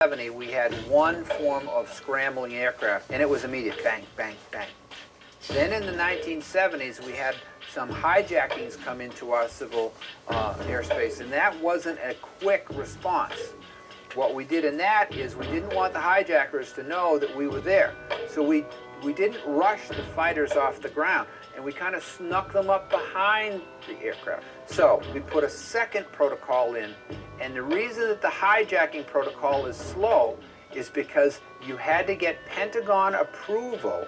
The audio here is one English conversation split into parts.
1970, we had one form of scrambling aircraft, and it was immediate, bang, bang, bang. Then in the 1970s, we had some hijackings come into our civil airspace, and that wasn't a quick response. What we did in that is we didn't want the hijackers to know that we were there. So we didn't rush the fighters off the ground, and we kind of snuck them up behind the aircraft. So we put a second protocol in, and the reason that the hijacking protocol is slow is because you had to get Pentagon approval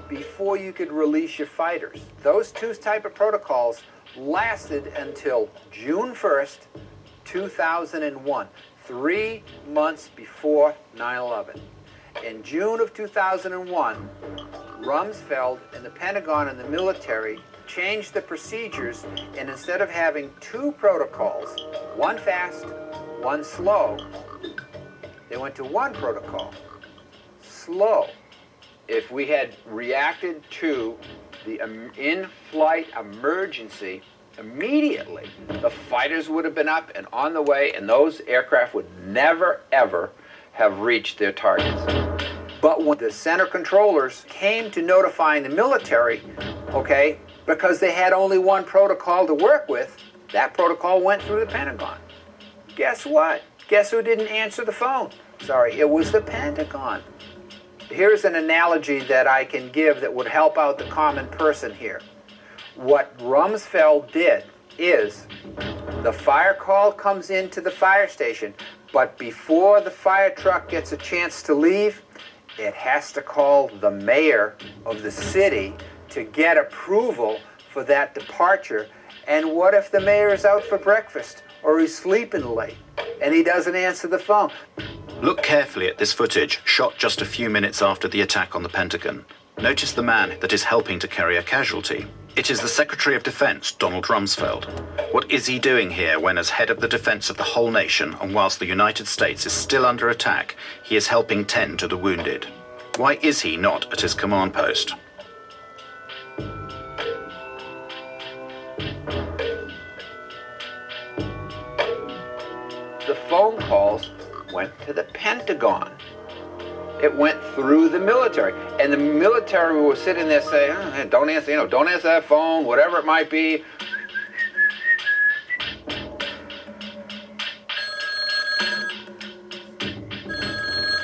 before you could release your fighters. Those two type of protocols lasted until June 1st, 2001, 3 months before 9/11. In June of 2001, Rumsfeld and the Pentagon and the military changed the procedures, and instead of having two protocols, one fast, one slow, they went to one protocol, slow. If we had reacted to the in-flight emergency immediately, the fighters would have been up and on the way, and those aircraft would never, ever have reached their targets. But when the center controllers came to notifying the military, okay, because they had only one protocol to work with, that protocol went through the Pentagon. Guess what? Guess who didn't answer the phone? Sorry, it was the Pentagon. Here's an analogy that I can give that would help out the common person here. What Rumsfeld did is the fire call comes into the fire station, but before the fire truck gets a chance to leave, it has to call the mayor of the city to get approval for that departure. And what if the mayor is out for breakfast or he's sleeping late and he doesn't answer the phone? Look carefully at this footage, shot just a few minutes after the attack on the Pentagon. Notice the man that is helping to carry a casualty. It is the Secretary of Defense, Donald Rumsfeld. What is he doing here when, as head of the defense of the whole nation, and whilst the United States is still under attack, he is helping tend to the wounded? Why is he not at his command post? The phone calls went to the Pentagon. It went through the military, and the military was sitting there saying, oh, "Don't answer, don't answer that phone, whatever it might be."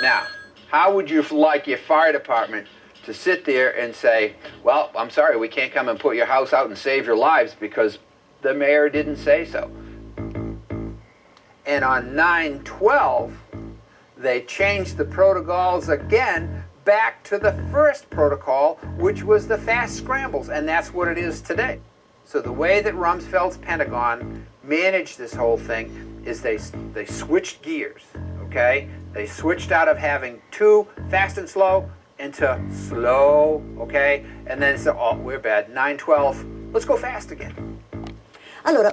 Now, how would you like your fire department to sit there and say, "Well, I'm sorry, we can't come and put your house out and save your lives because the mayor didn't say so"? And on 9/12, they changed the protocols again back to the first protocol, which was the fast scrambles, and that's what it is today. So the way that Rumsfeld's Pentagon managed this whole thing is they switched gears, okay? They switched out of having two, fast and slow, into slow, okay? And then said, oh, we're bad, 9/12, let's go fast again. Allora,